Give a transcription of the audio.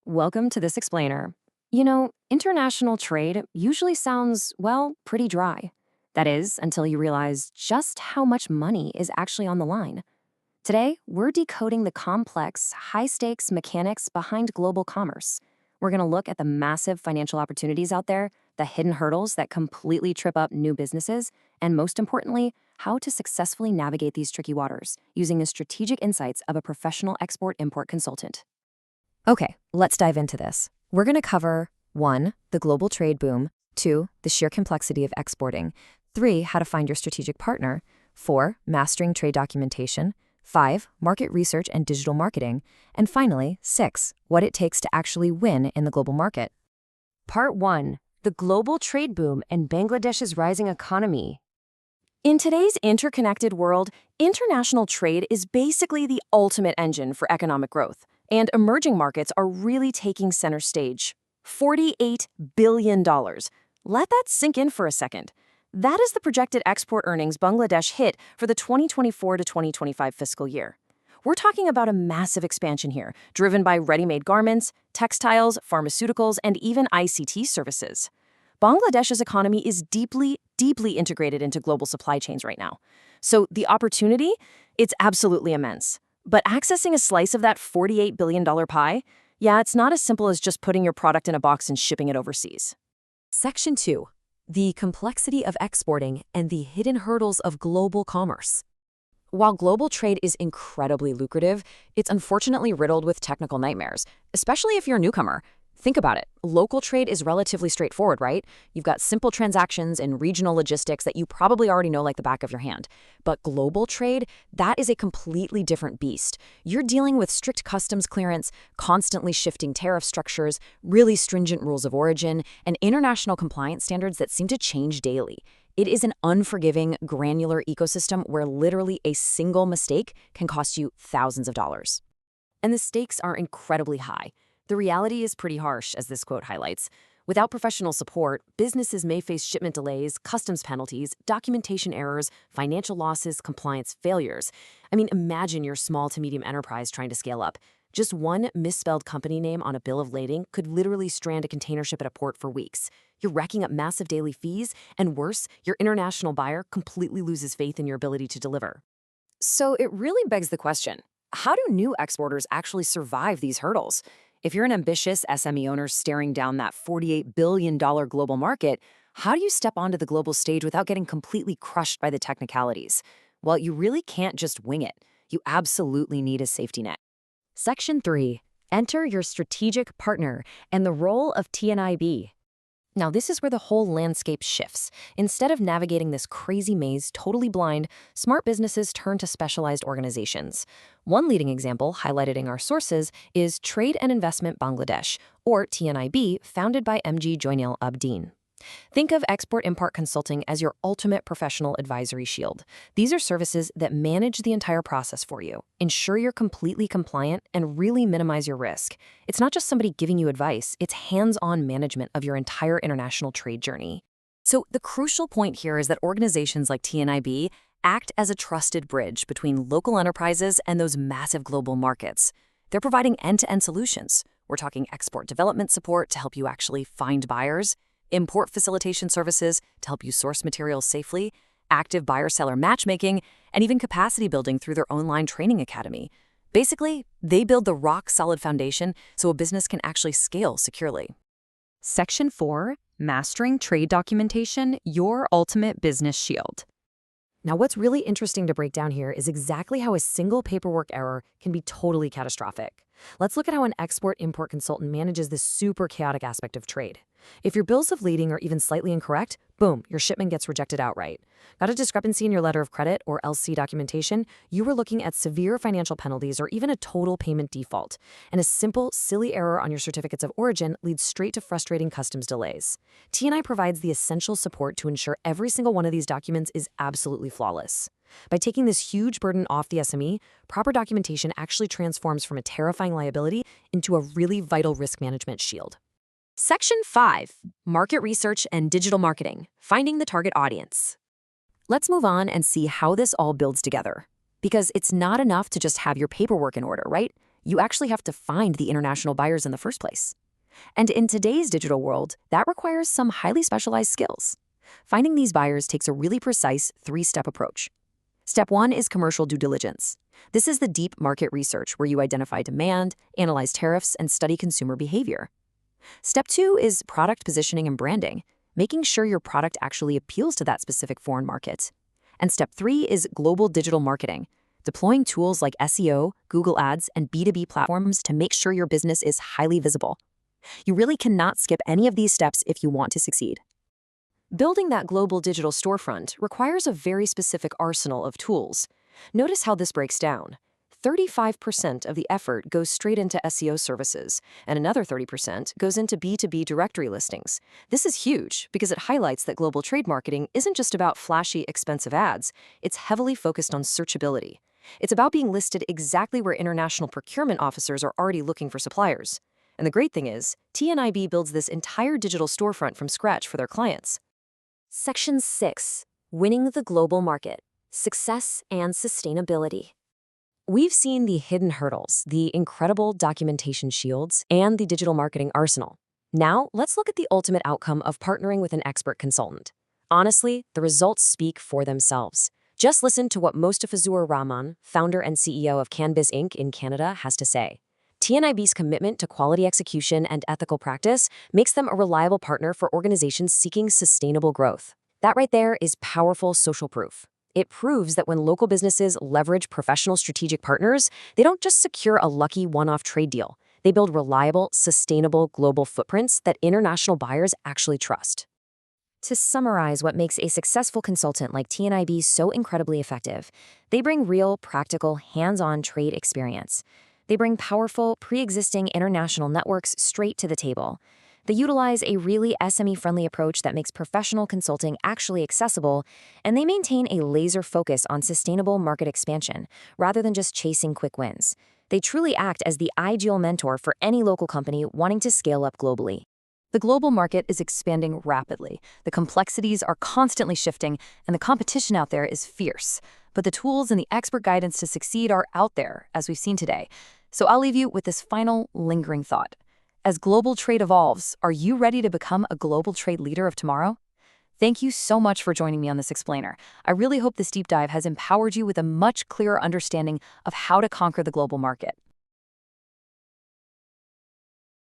Welcome to This Explainer. International trade usually sounds, well, pretty dry. That is, until you realize just how much money is actually on the line. Today, we're decoding the complex, high stakes mechanics behind global commerce. We're going to look at the massive financial opportunities out there, the hidden hurdles that completely trip up new businesses, and most importantly, how to successfully navigate these tricky waters using the strategic insights of a professional export-import consultant. Okay, let's dive into this. We're going to cover 1. The global trade boom, 2. The sheer complexity of exporting, 3. How to find your strategic partner, 4. Mastering trade documentation, 5. Market research and digital marketing, and finally, 6. What it takes to actually win in the global market. Part 1. The global trade boom and Bangladesh's rising economy. In today's interconnected world, international trade is basically the ultimate engine for economic growth. And emerging markets are really taking center stage. $48 billion. Let that sink in for a second. That is the projected export earnings Bangladesh hit for the 2024 to 2025 fiscal year. We're talking about a massive expansion here, driven by ready-made garments, textiles, pharmaceuticals, and even ICT services. Bangladesh's economy is deeply integrated into global supply chains right now. So the opportunity, it's absolutely immense. But accessing a slice of that $48 billion pie, it's not as simple as just putting your product in a box and shipping it overseas. Section 2. The complexity of exporting and the hidden hurdles of global commerce. While global trade is incredibly lucrative, it's unfortunately riddled with technical nightmares, especially if you're a newcomer. Think about it. Local trade is relatively straightforward, right? You've got simple transactions and regional logistics that you probably already know like the back of your hand. But global trade, that is a completely different beast. You're dealing with strict customs clearance, constantly shifting tariff structures, really stringent rules of origin, and international compliance standards that seem to change daily. It is an unforgiving, granular ecosystem where literally a single mistake can cost you thousands of dollars. And the stakes are incredibly high. The reality is pretty harsh, as this quote highlights. Without professional support, businesses may face shipment delays, customs penalties, documentation errors, financial losses, compliance failures. Imagine your small to medium enterprise trying to scale up. Just one misspelled company name on a bill of lading could literally strand a container ship at a port for weeks. You're racking up massive daily fees, and worse, your international buyer completely loses faith in your ability to deliver. So it really begs the question, how do new exporters actually survive these hurdles? If you're an ambitious SME owner staring down that $48 billion global market, how do you step onto the global stage without getting completely crushed by the technicalities? Well, you really can't just wing it. You absolutely need a safety net. Section 3. Enter your strategic partner and the role of TNIB. Now, this is where the whole landscape shifts. Instead of navigating this crazy maze totally blind, smart businesses turn to specialized organizations. One leading example, highlighted in our sources, is Trade and Investment Bangladesh, or TNIB, founded by MG Joinil Abdeen. Think of export-import consulting as your ultimate professional advisory shield. These are services that manage the entire process for you, ensure you're completely compliant, and really minimize your risk. It's not just somebody giving you advice, it's hands-on management of your entire international trade journey. So the crucial point here is that organizations like TNIB act as a trusted bridge between local enterprises and those massive global markets. They're providing end-to-end solutions. We're talking export development support to help you actually find buyers, import facilitation services to help you source materials safely, active buyer-seller matchmaking, and even capacity building through their online training academy. Basically, they build the rock-solid foundation so a business can actually scale securely. Section 4. Mastering Trade Documentation, Your Ultimate Business Shield. Now, what's really interesting to break down here is exactly how a single paperwork error can be totally catastrophic. Let's look at how an export-import consultant manages this super chaotic aspect of trade. If your bills of lading are even slightly incorrect, boom, your shipment gets rejected outright. Got a discrepancy in your letter of credit or LC documentation, you were looking at severe financial penalties or even a total payment default. And a simple, silly error on your certificates of origin leads straight to frustrating customs delays. TNI provides the essential support to ensure every single one of these documents is absolutely flawless. By taking this huge burden off the SME, proper documentation actually transforms from a terrifying liability into a really vital risk management shield. Section 5. Market Research and Digital Marketing, Finding the Target Audience. Let's move on and see how this all builds together. Because it's not enough to just have your paperwork in order, right? You actually have to find the international buyers in the first place. And in today's digital world, that requires some highly specialized skills. Finding these buyers takes a really precise three-step approach. Step 1 is commercial due diligence. This is the deep market research where you identify demand, analyze tariffs, and study consumer behavior. Step 2 is product positioning and branding, making sure your product actually appeals to that specific foreign market. And Step 3 is global digital marketing, deploying tools like SEO, Google Ads, and B2B platforms to make sure your business is highly visible. You really cannot skip any of these steps if you want to succeed. Building that global digital storefront requires a very specific arsenal of tools. Notice how this breaks down. 35% of the effort goes straight into SEO services, and another 30% goes into B2B directory listings. This is huge because it highlights that global trade marketing isn't just about flashy, expensive ads. It's heavily focused on searchability. It's about being listed exactly where international procurement officers are already looking for suppliers. And the great thing is, TNIB builds this entire digital storefront from scratch for their clients. Section 6. Winning the global market. Success and sustainability. We've seen the hidden hurdles, the incredible documentation shields, and the digital marketing arsenal. Now, let's look at the ultimate outcome of partnering with an expert consultant. Honestly, the results speak for themselves. Just listen to what Mostafazur Rahman, founder and CEO of CanBiz Inc. in Canada, has to say. TNIB's commitment to quality execution and ethical practice makes them a reliable partner for organizations seeking sustainable growth. That right there is powerful social proof. It proves that when local businesses leverage professional strategic partners, they don't just secure a lucky one-off trade deal. They build reliable, sustainable global footprints that international buyers actually trust. To summarize what makes a successful consultant like TNIB so incredibly effective, they bring real, practical, hands-on trade experience. They bring powerful, pre-existing international networks straight to the table. They utilize a really SME-friendly approach that makes professional consulting actually accessible, and they maintain a laser focus on sustainable market expansion, rather than just chasing quick wins. They truly act as the ideal mentor for any local company wanting to scale up globally. The global market is expanding rapidly. The complexities are constantly shifting, and the competition out there is fierce. But the tools and the expert guidance to succeed are out there, as we've seen today. So I'll leave you with this final, lingering thought. As global trade evolves, are you ready to become a global trade leader of tomorrow? Thank you so much for joining me on this explainer. I really hope this deep dive has empowered you with a much clearer understanding of how to conquer the global market.